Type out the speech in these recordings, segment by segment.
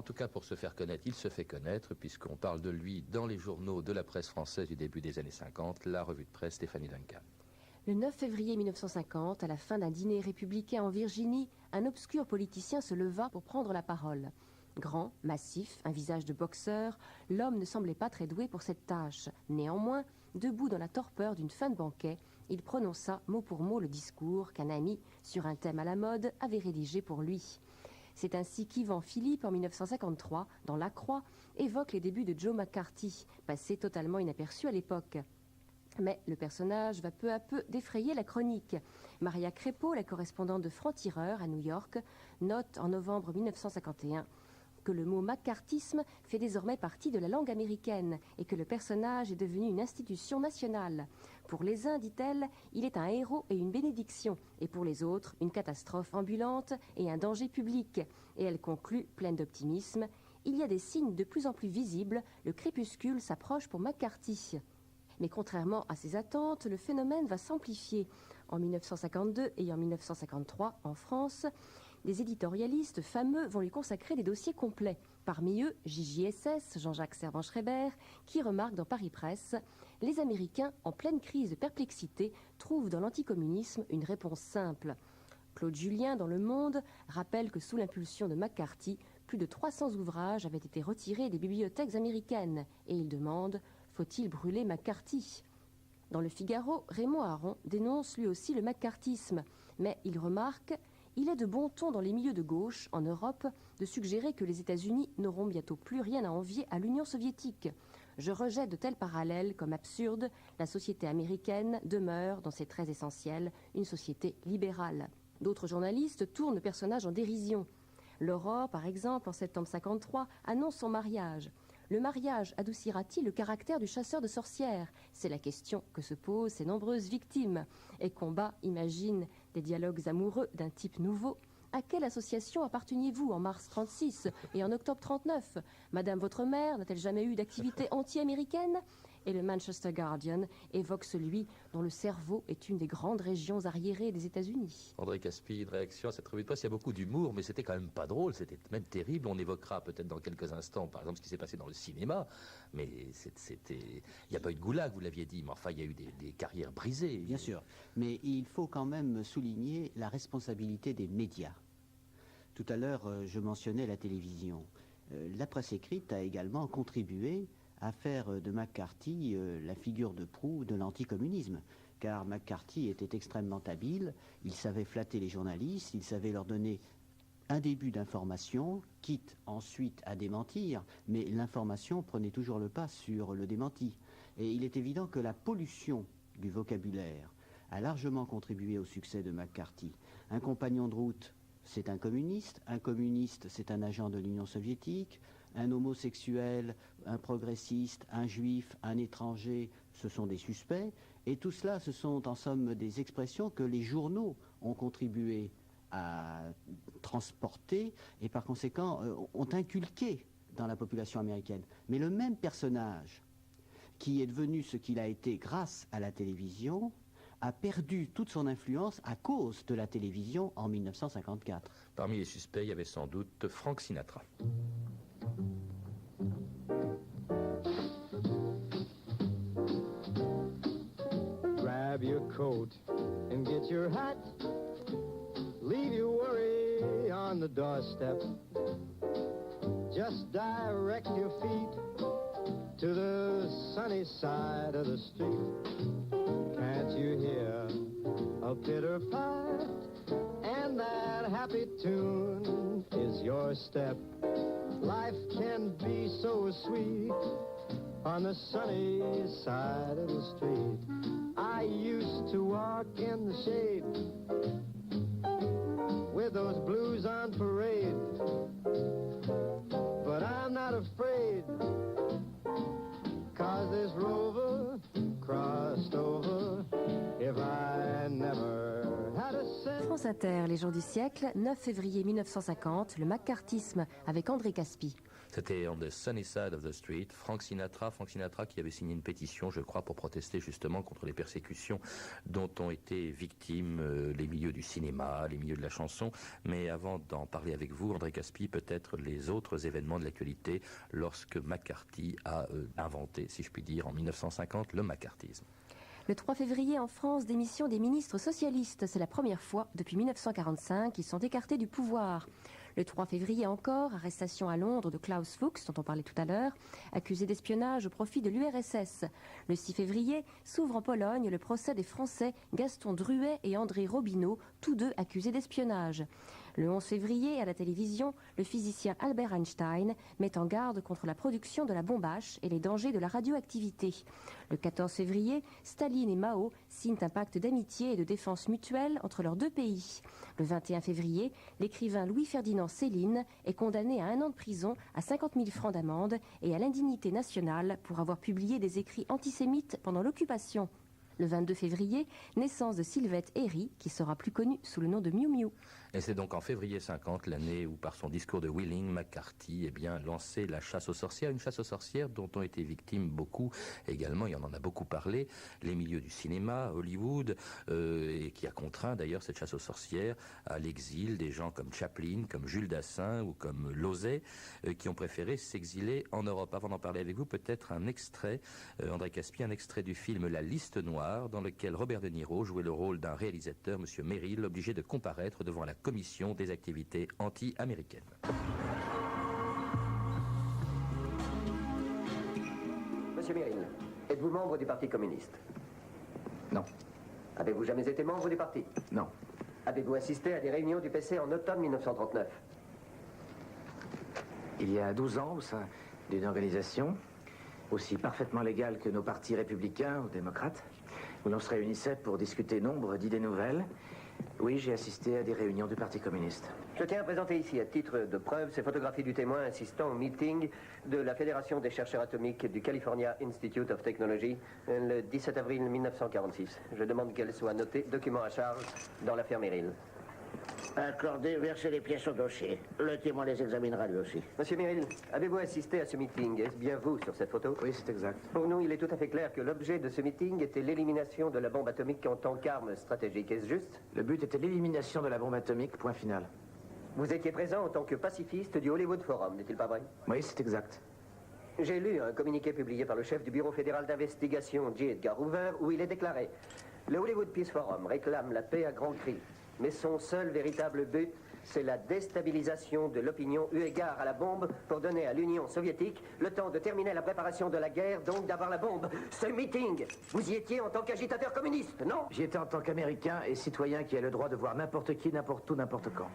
tout cas, pour se faire connaître, il se fait connaître, puisqu'on parle de lui dans les journaux de la presse française du début des années 50, la revue de presse Stéphanie Duncan. Le 9 février 1950, à la fin d'un dîner républicain en Virginie, un obscur politicien se leva pour prendre la parole. Grand, massif, un visage de boxeur, l'homme ne semblait pas très doué pour cette tâche. Néanmoins, debout dans la torpeur d'une fin de banquet, il prononça mot pour mot le discours qu'un ami, sur un thème à la mode, avait rédigé pour lui. C'est ainsi qu'Ivan Philippe, en 1953, dans La Croix, évoque les débuts de Joe McCarthy, passé totalement inaperçu à l'époque. Mais le personnage va peu à peu défrayer la chronique. Maria Crépeau, la correspondante de Franc-Tireur à New York, note en novembre 1951 que le mot macartisme fait désormais partie de la langue américaine et que le personnage est devenu une institution nationale. Pour les uns, dit-elle, il est un héros et une bénédiction, et pour les autres, une catastrophe ambulante et un danger public. Et elle conclut, pleine d'optimisme, « Il y a des signes de plus en plus visibles, le crépuscule s'approche pour McCarthy ». Mais contrairement à ses attentes, le phénomène va s'amplifier. En 1952 et en 1953, en France, des éditorialistes fameux vont lui consacrer des dossiers complets. Parmi eux, JJSS, Jean-Jacques Servan-Schreiber, qui remarque dans Paris Presse « Les Américains, en pleine crise de perplexité, trouvent dans l'anticommunisme une réponse simple ». Claude Julien, dans Le Monde, rappelle que sous l'impulsion de McCarthy, plus de 300 ouvrages avaient été retirés des bibliothèques américaines. Et il demande « Faut-il brûler McCarthy ?» Dans Le Figaro, Raymond Aron dénonce lui aussi le macartisme. Mais il remarque « Il est de bon ton dans les milieux de gauche, en Europe, de suggérer que les États-Unis n'auront bientôt plus rien à envier à l'Union soviétique. Je rejette de tels parallèles comme absurdes. La société américaine demeure, dans ses traits essentiels, une société libérale. » D'autres journalistes tournent le personnage en dérision. L'Aurore, par exemple, en septembre 1953, annonce son mariage. Le mariage adoucira-t-il le caractère du chasseur de sorcières? C'est la question que se posent ses nombreuses victimes. Et Combat imagine des dialogues amoureux d'un type nouveau. À quelle association apparteniez-vous en mars 36 et en octobre 39? Madame votre mère n'a-t-elle jamais eu d'activité anti-américaine? Et le Manchester Guardian évoque celui dont le cerveau est une des grandes régions arriérées des États-Unis. André Caspi, une réaction à cette revue de presse. Il y a beaucoup d'humour, mais c'était quand même pas drôle, c'était même terrible. On évoquera peut-être dans quelques instants, par exemple, ce qui s'est passé dans le cinéma, mais c'était... Il n'y a pas eu de goulag, vous l'aviez dit, mais enfin, il y a eu des carrières brisées. Bien sûr, mais il faut quand même souligner la responsabilité des médias. Tout à l'heure, je mentionnais la télévision. La presse écrite a également contribué à faire de McCarthy la figure de proue de l'anticommunisme. Car McCarthy était extrêmement habile, il savait flatter les journalistes, il savait leur donner un début d'information, quitte ensuite à démentir, mais l'information prenait toujours le pas sur le démenti. Et il est évident que la pollution du vocabulaire a largement contribué au succès de McCarthy. Un compagnon de route, c'est un communiste, c'est un agent de l'Union soviétique, un homosexuel, un progressiste, un juif, un étranger, ce sont des suspects, et tout cela, ce sont en somme des expressions que les journaux ont contribué à transporter, et par conséquent ont inculqué dans la population américaine. Mais le même personnage, qui est devenu ce qu'il a été grâce à la télévision, a perdu toute son influence à cause de la télévision en 1954. Parmi les suspects, il y avait sans doute Frank Sinatra. Grab your coat and get your hat. Leave your worry on the doorstep. Just direct your feet to the sunny side of the street. Can't you hear a pitter pat? And that happy tune is your step. Life can be so sweet on the sunny side of the street. I used to walk in the shade with those blues on parade, but I'm not afraid, 'cause this rover crossed over if I never had a cent. France Inter, les gens du siècle, 9 février 1950, le macartisme avec André Caspi. C'était On the Sunny Side of the Street. Frank Sinatra qui avait signé une pétition, je crois, pour protester justement contre les persécutions dont ont été victimes les milieux du cinéma, les milieux de la chanson. Mais avant d'en parler avec vous, André Caspi, peut-être les autres événements de l'actualité lorsque McCarthy a inventé, si je puis dire, en 1950, le McCarthyisme. Le 3 février, en France, démission des ministres socialistes. C'est la première fois depuis 1945 qu'ils sont écartés du pouvoir. Le 3 février encore, arrestation à Londres de Klaus Fuchs, dont on parlait tout à l'heure, accusé d'espionnage au profit de l'URSS. Le 6 février, s'ouvre en Pologne le procès des Français Gaston Druet et André Robineau, tous deux accusés d'espionnage. Le 11 février, à la télévision, le physicien Albert Einstein met en garde contre la production de la bombe H et les dangers de la radioactivité. Le 14 février, Staline et Mao signent un pacte d'amitié et de défense mutuelle entre leurs deux pays. Le 21 février, l'écrivain Louis-Ferdinand Céline est condamné à 1 an de prison, à 50 000 francs d'amende et à l'indignité nationale pour avoir publié des écrits antisémites pendant l'occupation. Le 22 février, naissance de Sylvette Herry, qui sera plus connue sous le nom de Miu Miu. Et c'est donc en février 50, l'année où, par son discours de Wheeling, McCarthy lançait la chasse aux sorcières, une chasse aux sorcières dont ont été victimes beaucoup, également, il en a beaucoup parlé, les milieux du cinéma, Hollywood, et qui a contraint d'ailleurs cette chasse aux sorcières à l'exil des gens comme Chaplin, comme Jules Dassin ou comme Lauzet, qui ont préféré s'exiler en Europe. Avant d'en parler avec vous, peut-être un extrait, André Caspi, un extrait du film La Liste Noire, dans lequel Robert De Niro jouait le rôle d'un réalisateur, M. Merrill, obligé de comparaître devant la commission des activités anti-américaines. Monsieur Merrill, êtes-vous membre du Parti communiste? Non. Avez-vous jamais été membre du parti? Non. Avez-vous assisté à des réunions du PC en automne 1939? Il y a 12 ans, au sein d'une organisation aussi parfaitement légale que nos partis républicains ou démocrates, où l'on se réunissait pour discuter nombre d'idées nouvelles, oui, j'ai assisté à des réunions du Parti communiste. Je tiens à présenter ici, à titre de preuve, ces photographies du témoin assistant au meeting de la Fédération des chercheurs atomiques du California Institute of Technology le 17 avril 1946. Je demande qu'elles soient notées, document à charge, dans l'affaire Merrill. Accordé, versez les pièces au dossier. Le témoin les examinera lui aussi. Monsieur Merrill, avez-vous assisté à ce meeting? Est-ce bien vous sur cette photo? Oui, c'est exact. Pour nous, il est tout à fait clair que l'objet de ce meeting était l'élimination de la bombe atomique en tant qu'arme stratégique. Est-ce juste? Le but était l'élimination de la bombe atomique, point final. Vous étiez présent en tant que pacifiste du Hollywood Forum, n'est-il pas vrai? Oui, c'est exact. J'ai lu un communiqué publié par le chef du Bureau fédéral d'investigation, J. Edgar Hoover, où il est déclaré « Le Hollywood Peace Forum réclame la paix à grands cris, mais son seul véritable but, c'est la déstabilisation de l'opinion eu égard à la bombe pour donner à l'Union soviétique le temps de terminer la préparation de la guerre, donc d'avoir la bombe. Ce meeting, vous y étiez en tant qu'agitateur communiste, non? J'y étais en tant qu'Américain et citoyen qui a le droit de voir n'importe qui, n'importe où, n'importe quand.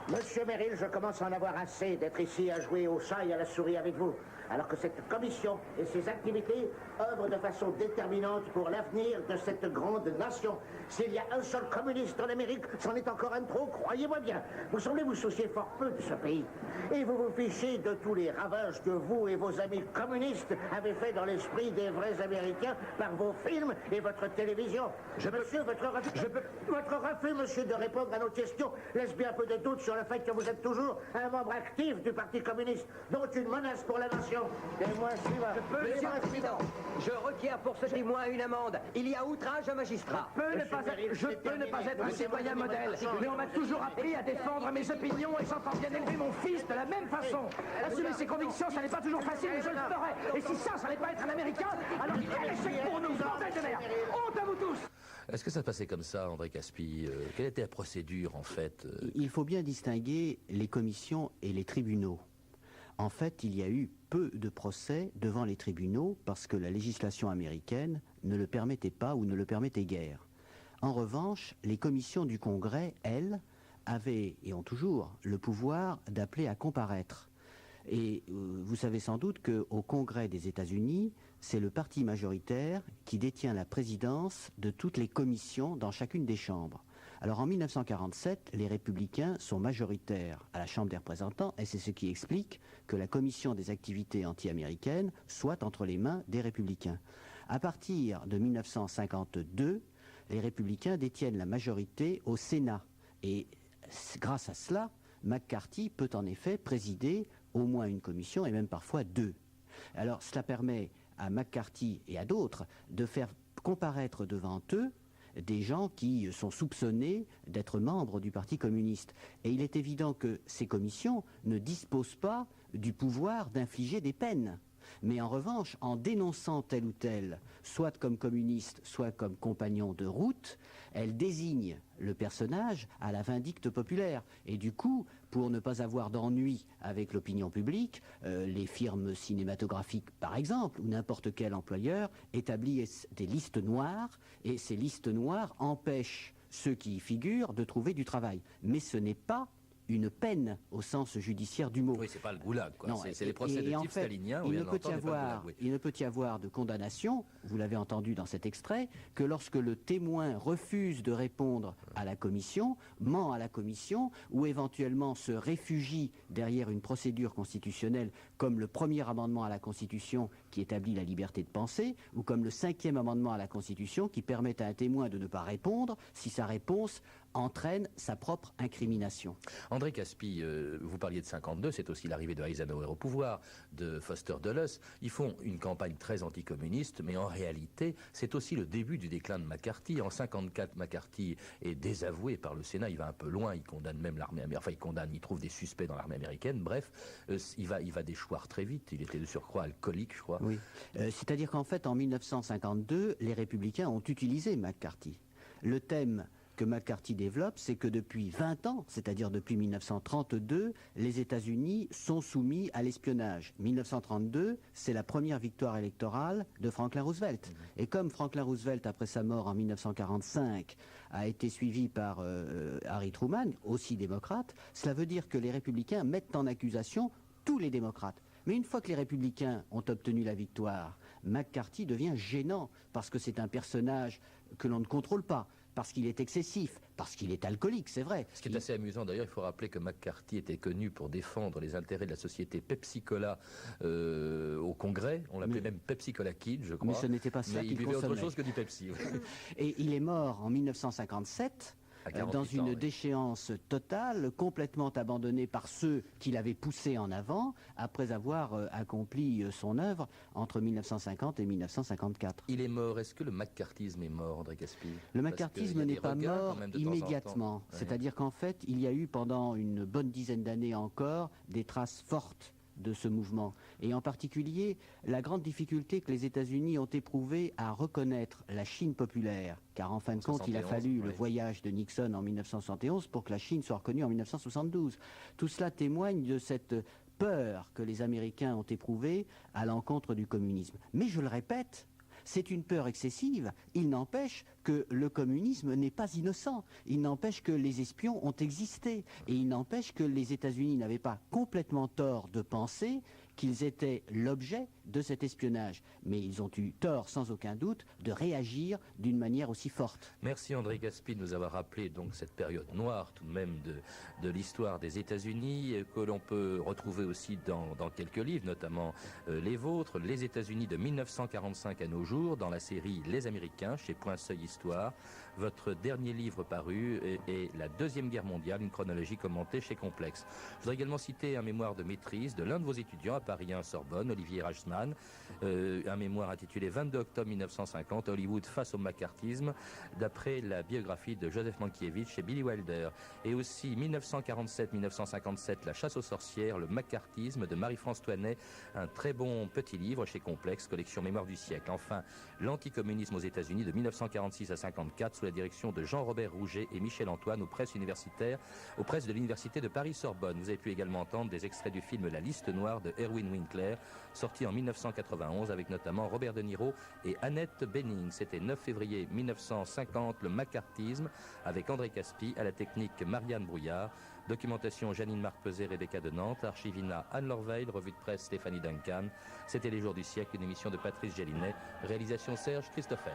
Monsieur Merrill, je commence à en avoir assez d'être ici à jouer au chat et à la souris avec vous, alors que cette commission et ses activités œuvrent de façon déterminante pour l'avenir de cette grande nation. S'il y a un seul communiste en Amérique, c'en est encore un trop, croyez-moi bien. Vous semblez vous soucier fort peu de ce pays. Et vous vous fichez de tous les ravages que vous et vos amis communistes avez fait dans l'esprit des vrais Américains par vos films et votre télévision. Votre refus, monsieur, de répondre à nos questions laisse bien peu de doute sur le fait que vous êtes toujours un membre actif du Parti communiste, dont une menace pour la nation. Témoin suivant. Monsieur le Président, je requiers pour ce témoin une amende. Il y a outrage à magistrat. Je peux ne pas être un citoyen modèle, mais on m'a toujours appris à défendre mes opinions et j'entends bien élever mon fils de la même façon. Assumer ses convictions, ça n'est pas toujours facile, mais je le ferai. Et si ça n'est pas être un Américain, alors quel échec pour nous, bordel de merde. Honte à vous tous. Est-ce que ça se passait comme ça, André Caspi? Quelle était la procédure, en fait? Il faut bien distinguer les commissions et les tribunaux. En fait, il y a eu peu de procès devant les tribunaux parce que la législation américaine ne le permettait pas ou ne le permettait guère. En revanche, les commissions du Congrès, elles, avaient et ont toujours le pouvoir d'appeler à comparaître. Et vous savez sans doute qu'au Congrès des États-Unis, c'est le parti majoritaire qui détient la présidence de toutes les commissions dans chacune des chambres. Alors en 1947, les républicains sont majoritaires à la Chambre des représentants et c'est ce qui explique que la commission des activités anti-américaines soit entre les mains des républicains. À partir de 1952, les républicains détiennent la majorité au Sénat et grâce à cela, McCarthy peut en effet présider au moins une commission et même parfois deux. Alors cela permet à McCarthy et à d'autres de faire comparaître devant eux des gens qui sont soupçonnés d'être membres du Parti communiste. Et il est évident que ces commissions ne disposent pas du pouvoir d'infliger des peines. Mais en revanche, en dénonçant tel ou tel, soit comme communiste, soit comme compagnon de route, elle désigne le personnage à la vindicte populaire. Et du coup, pour ne pas avoir d'ennui avec l'opinion publique, les firmes cinématographiques, par exemple, ou n'importe quel employeur, établissent des listes noires, et ces listes noires empêchent ceux qui y figurent de trouver du travail. Mais ce n'est pas une peine au sens judiciaire du mot. Oui, c'est pas le goulag, quoi. Non, C'est les procès de en type fait, stalinien. il ne peut y avoir de condamnation, vous l'avez entendu dans cet extrait, que lorsque le témoin refuse de répondre à la commission, ment à la commission, ou éventuellement se réfugie derrière une procédure constitutionnelle, comme le premier amendement à la Constitution qui établit la liberté de penser, ou comme le 5e amendement à la Constitution qui permet à un témoin de ne pas répondre si sa réponse entraîne sa propre incrimination. André Caspi, vous parliez de 52, c'est aussi l'arrivée de Eisenhower au pouvoir, de Foster Dulles. Ils font une campagne très anticommuniste, mais en réalité, c'est aussi le début du déclin de McCarthy. En 54, McCarthy est désavoué par le Sénat, il va un peu loin, il condamne même l'armée américaine, enfin il trouve des suspects dans l'armée américaine, bref, il va déchoir très vite, il était de surcroît alcoolique, je crois. Oui, c'est-à-dire qu'en fait, en 1952, les républicains ont utilisé McCarthy. Le thème que McCarthy développe, c'est que depuis 20 ans, c'est-à-dire depuis 1932, les États-Unis sont soumis à l'espionnage. 1932, c'est la première victoire électorale de Franklin Roosevelt. Et comme Franklin Roosevelt, après sa mort en 1945, a été suivi par Harry Truman, aussi démocrate, cela veut dire que les républicains mettent en accusation tous les démocrates. Mais une fois que les républicains ont obtenu la victoire, McCarthy devient gênant, parce que c'est un personnage que l'on ne contrôle pas, parce qu'il est excessif, parce qu'il est alcoolique, c'est vrai. Ce qui est assez amusant d'ailleurs, il faut rappeler que McCarthy était connu pour défendre les intérêts de la société Pepsi-Cola au Congrès. On l'appelait même Pepsi-Cola Kid, je crois. Mais ce n'était pas ça qu'il buvait consommait. autre chose que du Pepsi. Et il est mort en 1957. Dans une déchéance totale, complètement abandonné par ceux qui l'avaient poussé en avant, après avoir accompli son œuvre entre 1950 et 1954. Il est mort. Est-ce que le McCarthyisme est mort, André Caspi? Le McCarthyisme n'est pas mort immédiatement. C'est-à-dire qu'en fait, il y a eu pendant une bonne dizaine d'années encore des traces fortes de ce mouvement. Et en particulier, la grande difficulté que les États-Unis ont éprouvée à reconnaître la Chine populaire, car en fin de compte, il a fallu le voyage de Nixon en 1971 pour que la Chine soit reconnue en 1972. Tout cela témoigne de cette peur que les Américains ont éprouvée à l'encontre du communisme. Mais je le répète, c'est une peur excessive. Il n'empêche que le communisme n'est pas innocent. Il n'empêche que les espions ont existé. Et il n'empêche que les États-Unis n'avaient pas complètement tort de penser qu'ils étaient l'objet de cet espionnage. Mais ils ont eu tort, sans aucun doute, de réagir d'une manière aussi forte. Merci André Caspi de nous avoir rappelé donc cette période noire tout de même de l'histoire des États-Unis, que l'on peut retrouver aussi dans quelques livres, notamment les vôtres, les États-Unis de 1945 à nos jours, dans la série Les Américains, chez Point Seuil Histoire. Votre dernier livre paru est La Deuxième Guerre mondiale, une chronologie commentée chez Complexe. Je voudrais également citer un mémoire de maîtrise de l'un de vos étudiants à Paris 1 Sorbonne, Olivier Reichsmann, un mémoire intitulé 22 octobre 1950, Hollywood face au macartisme, d'après la biographie de Joseph Mankiewicz chez Billy Wilder. Et aussi 1947-1957, La chasse aux sorcières, le macartisme de Marie-France Toinet, un très bon petit livre chez Complexe, collection Mémoire du siècle. Enfin, l'anticommunisme aux États-Unis de 1946 à 54, sous la direction de Jean-Robert Rouget et Michel Antoine aux presses de l'Université de Paris-Sorbonne. Vous avez pu également entendre des extraits du film La Liste Noire de Erwin Winkler, sorti en 1991 avec notamment Robert De Niro et Annette Bening. C'était 9 février 1950, le macartisme, avec André Caspi, à la technique Marianne Brouillard, documentation Janine Marc-Peset, Rebecca de Nantes, Archivina Anne Lorveil, revue de presse Stéphanie Duncan. C'était Les Jours du siècle, une émission de Patrice Gélinet, réalisation Serge Christoffel.